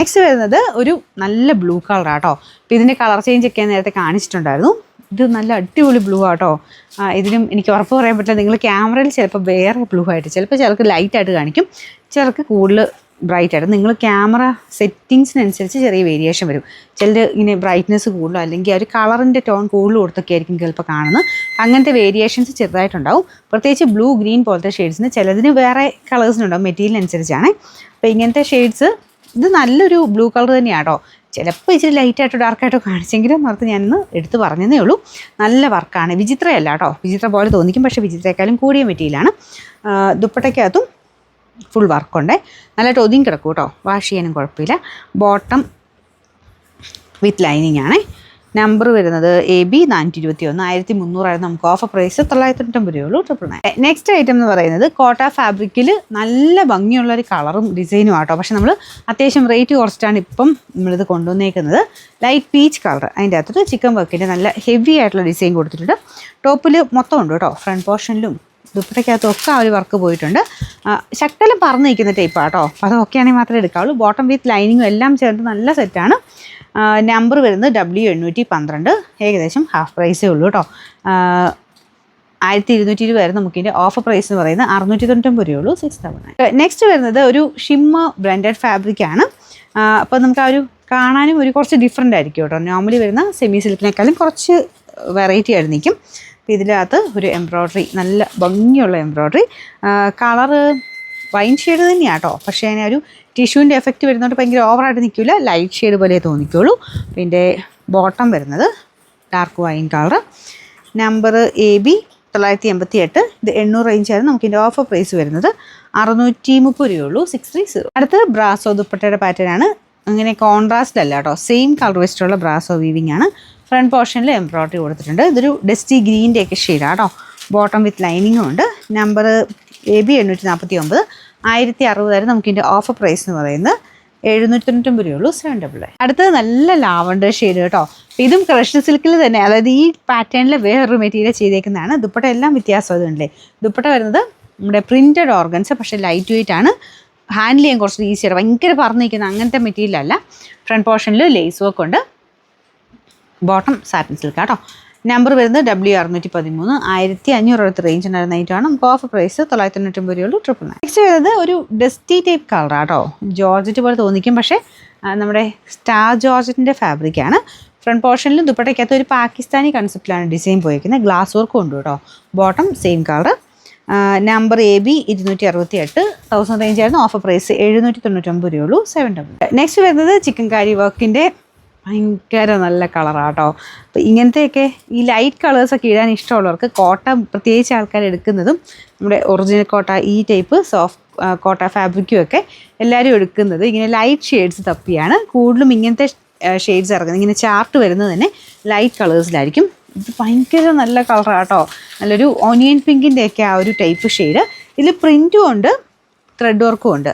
Next വരുന്നത് ഒരു നല്ല ബ്ലൂ കളറാട്ടോ. അപ്പോൾ ഇതിൻ്റെ കളർ ചേഞ്ച് ഒക്കെ നേരത്തെ കാണിച്ചിട്ടുണ്ടായിരുന്നു. ഇത് നല്ല അടിപൊളി ബ്ലൂ ആട്ടോ. ഇതിനും എനിക്ക് ഉറപ്പ് പറയാൻ പറ്റില്ല. നിങ്ങൾ ക്യാമറയിൽ ചിലപ്പോൾ വേറെ ബ്ലൂ ആയിട്ട്, ചിലപ്പോൾ ചിലർക്ക് ലൈറ്റായിട്ട് കാണിക്കും, ചിലർക്ക് കൂടുതൽ ബ്രൈറ്റ് ആയിട്ട്. നിങ്ങൾ ക്യാമറ സെറ്റിങ്സിനനുസരിച്ച് ചെറിയ വേരിയേഷൻ വരും. ചിലർ ഇങ്ങനെ ബ്രൈറ്റ്നെസ് കൂടുതലോ അല്ലെങ്കിൽ ഒരു കളറിൻ്റെ ടോൺ കൂടുതൽ കൊടുത്തൊക്കെ ആയിരിക്കും ചിലപ്പോൾ കാണുന്നത്. അങ്ങനത്തെ വേരിയേഷൻസ് ചെറുതായിട്ടുണ്ടാവും. പ്രത്യേകിച്ച് ബ്ലൂ ഗ്രീൻ പോലത്തെ ഷെയ്ഡ്സിന് ചിലതിന് വേറെ കളേഴ്സിനുണ്ടാവും, മെറ്റീരിയലിനനുസരിച്ചാണ്. അപ്പോൾ ഇങ്ങനത്തെ ഷെയ്ഡ്സ് ഇത് നല്ലൊരു ബ്ലൂ കളർ തന്നെയാണോ. ചിലപ്പോൾ ഇച്ചിരി ലൈറ്റായിട്ടോ ഡാർക്കായിട്ടോ കാണിച്ചെങ്കിലും ഓർത്ത് ഞാനിന്ന് എടുത്ത് പറഞ്ഞതേ ഉള്ളൂ. നല്ല വർക്കാണ്. വിചിത്രയല്ല കേട്ടോ, വിചിത്ര പോലെ തോന്നിക്കും, പക്ഷേ വിചിത്രയെക്കാളും കൂടിയ മെറ്റീരിയലാണ്. ദുപ്പട്ടയ്ക്കകത്തും ഫുൾ വർക്കുണ്ട്. നല്ലതായിട്ട് ഒതുങ്ങി കിടക്കും കേട്ടോ, വാഷ് ചെയ്യാനും കുഴപ്പമില്ല. ബോട്ടം വിത്ത് ലൈനിങ് ആണ്. നമ്പർ വരുന്നത് AB 421, 1300 നമുക്ക് ഓഫർ പ്രൈസ് 990 രൂപയുള്ളൂ. 999. നെക്സ്റ്റ് ഐറ്റം എന്ന് പറയുന്നത് കോട്ട ഫാബ്രിക്കിൽ നല്ല ഭംഗിയുള്ളൊരു കളറും ഡിസൈനും ആട്ടോ. പക്ഷെ നമ്മൾ അത്യാവശ്യം റേറ്റ് കുറച്ചിട്ടാണ് ഇപ്പം നമ്മളിത് കൊണ്ടുവന്നേക്കുന്നത്. ലൈറ്റ് പീച്ച് കളർ, അതിൻ്റെ അകത്തോട്ട് ചിക്കൻ വർക്കിൻ്റെ നല്ല ഹെവി ആയിട്ടുള്ള ഡിസൈൻ കൊടുത്തിട്ടുണ്ട്. ടോപ്പിൽ മൊത്തം ഉണ്ട് കേട്ടോ, ഫ്രണ്ട് പോർഷനിലും ദുപ്പട്ടയ്ക്കകത്തൊക്കെ ആ ഒരു വർക്ക് പോയിട്ടുണ്ട്. ശക്കലം പറന്ന് നിൽക്കുന്ന ടൈപ്പാട്ടോ, അപ്പോൾ അതൊക്കെ ആണെങ്കിൽ മാത്രമേ എടുക്കാവുള്ളൂ. ബോട്ടം വിത്ത് ലൈനിങ്ങും എല്ലാം ചേർത്ത് നല്ല സെറ്റാണ്. നമ്പർ വരുന്നത് W812, ഏകദേശം ഹാഫ് പ്രൈസേ ഉള്ളൂ കേട്ടോ. 1220 വരെ നമുക്കിതിൻ്റെ ഓഫർ പ്രൈസ് എന്ന് പറയുന്നത് 699 രൂപയുള്ളൂ. 6000. നെക്സ്റ്റ് വരുന്നത് ഒരു ഷിമ്മർ ബ്രാൻഡഡ് ഫാബ്രിക്കാണ്. അപ്പോൾ നമുക്ക് ആ ഒരു കാണാനും ഒരു കുറച്ച് ഡിഫറെൻ്റ് ആയിരിക്കും കേട്ടോ. നോർമലി വരുന്ന സെമി സിൽക്കിനേക്കാളും കുറച്ച് വെറൈറ്റി ആയിട്ട് നിൽക്കും. അപ്പോൾ ഇതിനകത്ത് ഒരു എംബ്രോയ്ഡറി, നല്ല ഭംഗിയുള്ള എംബ്രോയ്ഡറി. കളറ് വൈൻ ഷെയ്ഡ് തന്നെയാണ് കേട്ടോ, പക്ഷേ അതിനെ ഒരു ടിഷ്യൂവിൻ്റെ എഫക്റ്റ് വരുന്നതുകൊണ്ട് ഭയങ്കര ഓവറായിട്ട് നിൽക്കില്ല, ലൈറ്റ് ഷെയ്ഡ് പോലെ തോന്നിക്കുള്ളൂ. പിന്നെ ബോട്ടം വരുന്നത് dark wine colour. Number AB 988, ഇത് 800 റേഞ്ചായിരുന്നു. നമുക്കിതിൻ്റെ ഓഫർ പ്രൈസ് വരുന്നത് 630 രൂപയുള്ളൂ. 630. അടുത്തത് ബ്രാസോ ദുപ്പട്ടയുടെ പാറ്റേൺ ആണ്. അങ്ങനെ കോൺട്രാസ്റ്റ് അല്ല കേട്ടോ, സെയിം കളർ വെച്ചിട്ടുള്ള ബ്രാസോ വീവിങ് ആണ്. ഫ്രണ്ട് പോർഷനിൽ എംബ്രോയ്ഡറി കൊടുത്തിട്ടുണ്ട്. ഇതൊരു ഡസ്റ്റി ഗ്രീൻ്റെ ഒക്കെ ഷെയ്ഡാണ് കേട്ടോ. ബോട്ടം വിത്ത് ലൈനിങ്ങും ഉണ്ട്. നമ്പർ AB 849, 1060 നമുക്കിതിൻ്റെ ഓഫർ പ്രൈസ് എന്ന് പറയുന്നത് 799 രൂപയുള്ളൂ. 700. അടുത്തത് നല്ല ലാവണ്ടർ ഷെയ്ഡ് കേട്ടോ. ഇതും ക്രഷ്ഡ് സിൽക്കിൽ തന്നെ, അതായത് ഈ പാറ്റേണിൽ വേറൊരു മെറ്റീരിയൽ ചെയ്തേക്കുന്നതാണ്. ദുപ്പട്ട എല്ലാം വ്യത്യാസം അതുണ്ടല്ലേ. ദുപ്പട്ട വരുന്നത് നമ്മുടെ പ്രിൻറ്റഡ് ഓർഗൻസ്, പക്ഷേ ലൈറ്റ് വെയിറ്റ് ആണ്. ഹാൻഡിൽ ചെയ്യാൻ കുറച്ച് ഈസിയാണ്. ഭയങ്കര പറന്നിരിക്കുന്ന അങ്ങനത്തെ മെറ്റീരിയലല്ല. ഫ്രണ്ട് പോർഷനിൽ ലേസ് വർക്ക് ഉണ്ട്. ബോട്ടം സാറ്റിൻ സിൽക്ക് കേട്ടോ. നമ്പർ വരുന്നത് W613, 1500 റേഞ്ച് ഉണ്ടായിരുന്ന ഐറ്റമാണ്. നമുക്ക് ഓഫർ പ്രൈസ് 990 രൂപയുള്ളൂ. 999. നെക്സ്റ്റ് വരുന്നത് ഒരു ഡസ്റ്റി ടൈപ്പ് കളറാട്ടോ. ജോർജറ്റ് പോലെ തോന്നിക്കും, പക്ഷേ നമ്മുടെ സ്റ്റാർ ജോർജറ്റിൻ്റെ ഫാബ്രിക്കാണ്. ഫ്രണ്ട് പോർഷനിലും ദുപ്പട്ടയ്ക്കകത്ത് ഒരു പാകിസ്ഥാനി കൺസെപ്റ്റിലാണ് ഡിസൈൻ പോയിരിക്കുന്നത്. ഗ്ലാസ് വർക്കും ഉണ്ട് കേട്ടോ. Bottom same colour. Number AB 268, 1000 range ആയിരുന്നു. ഓഫർ പ്രൈസ് 799 രൂപയുള്ളൂ. 700. നെക്സ്റ്റ് വരുന്നത് ചിക്കൻ കാരി വർക്കിൻ്റെ ഭയങ്കര നല്ല കളറാട്ടോ. അപ്പോൾ ഇങ്ങനത്തെയൊക്കെ ഈ ലൈറ്റ് കളേഴ്സൊക്കെ ഇടാൻ ഇഷ്ടമുള്ളവർക്ക് കോട്ട പ്രത്യേകിച്ച് ആൾക്കാർ എടുക്കുന്നതും നമ്മുടെ ഒറിജിനൽ കോട്ട, ഈ ടൈപ്പ് സോഫ്റ്റ് കോട്ട ഫാബ്രിക്കും ഒക്കെ എല്ലാവരും എടുക്കുന്നത് ഇങ്ങനെ ലൈറ്റ് ഷെയ്ഡ്സ് തപ്പിയാണ്. കൂടുതലും ഇങ്ങനത്തെ ഷെയ്ഡ്സ് ഇറങ്ങുന്നത്. ഇങ്ങനെ ചാർട്ട് വരുന്നത് തന്നെ ലൈറ്റ് കളേഴ്സിലായിരിക്കും. ഇത് ഭയങ്കര നല്ല കളറാട്ടോ. നല്ലൊരു ഓനിയൻ പിങ്കിൻ്റെയൊക്കെ ആ ഒരു ടൈപ്പ് ഷെയ്ഡ്. ഇതിൽ പ്രിൻറ്റും ഉണ്ട്, ത്രെഡ് വർക്കും ഉണ്ട്.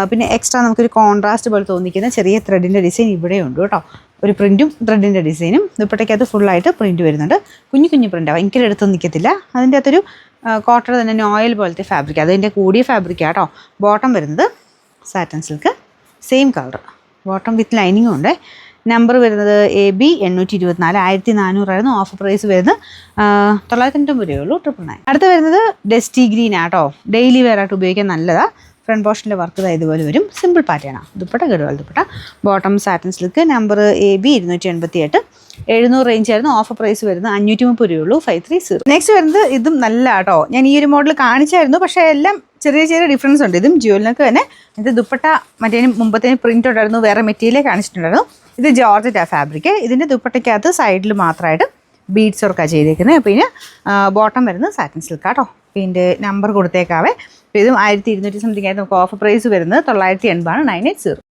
പിന്നെ എക്സ്ട്രാ നമുക്കൊരു കോൺട്രാസ്റ്റ് പോലെ തോന്നിക്കുന്ന ചെറിയ ത്രെഡിൻ്റെ ഡിസൈൻ ഇവിടെ ഉണ്ട് കേട്ടോ. ഒരു പ്രിൻറ്റും ത്രെഡിൻ്റെ ഡിസൈനും. ദുപ്പട്ടയ്ക്കകത്ത് ഫുള്ളായിട്ട് പ്രിൻറ്റ് വരുന്നുണ്ട്. കുഞ്ഞു കുഞ്ഞു പ്രിൻറ്റാണ്, ഭയങ്കര എടുത്തൊന്നും നിൽക്കത്തില്ല. അതിൻ്റെ അകത്തൊരു കോട്ടൺ തന്നെ നോയൽ പോലത്തെ ഫാബ്രിക്, അതിൻ്റെ കൂടിയ ഫാബ്രിക്കാണ് കേട്ടോ. ബോട്ടം വരുന്നത് satin silk, same colour. Bottom വിത്ത് ലൈനിങ്ങും ഉണ്ട്. നമ്പർ വരുന്നത് AB 824, 1400 ഓഫർ പ്രൈസ് വരുന്നത് 990 രൂപയുള്ളൂ. 999. അടുത്ത് വരുന്നത് ഡസ്റ്റി ഗ്രീൻ ആട്ടോ. ഡെയിലി വെയർ ആയിട്ട് ഉപയോഗിക്കാൻ നല്ലതാണ്. ഫ്രണ്ട് പോർഷനിലെ വർക്ക് ഇതുപോലെ വരും. സിമ്പിൾ പാറ്റേണാണ്. Dupatta Gadwal dupatta. Bottom satin silk. Number AB 288, 700 range ആയിരുന്നു. ഓഫർ പ്രൈസ് വരുന്നത് 530 രൂപയുള്ളൂ. 530. നെക്സ്റ്റ് വരുന്നത് ഇതും നല്ല കേട്ടോ. ഞാൻ ഈ ഒരു മോഡൽ കാണിച്ചായിരുന്നു, പക്ഷേ എല്ലാം ചെറിയ ചെറിയ ഡിഫറൻസ് ഉണ്ട്. ഇതും ജ്വലിനൊക്കെ തന്നെ. ഇത് ദുപ്പട്ട മറ്റേനും മുമ്പത്തേനും പ്രിൻ്റ് ഉണ്ടായിരുന്നു, വേറെ മെറ്റീരിയലേ കാണിച്ചിട്ടുണ്ടായിരുന്നു. ഇത് ജോർജറ്റ് ഫാബ്രിക്. ഇതിൻ്റെ ദുപ്പട്ടയ്ക്കകത്ത് സൈഡിൽ മാത്രമായിട്ട് ബീഡ്സ് വർക്കാണ് ചെയ്തേക്കുന്നത്. പിന്നെ ബോട്ടം വരുന്നത് സാറ്റിൻ സിൽക്ക് കേട്ടോ. പിന്നെ നമ്പർ കൊടുത്തേക്കാവേ. ഇതും 1200 സംതിങ് ആയിട്ട് നമുക്ക് ഓഫർ പ്രൈസ് വരുന്നത് 980 ആണ്. 980.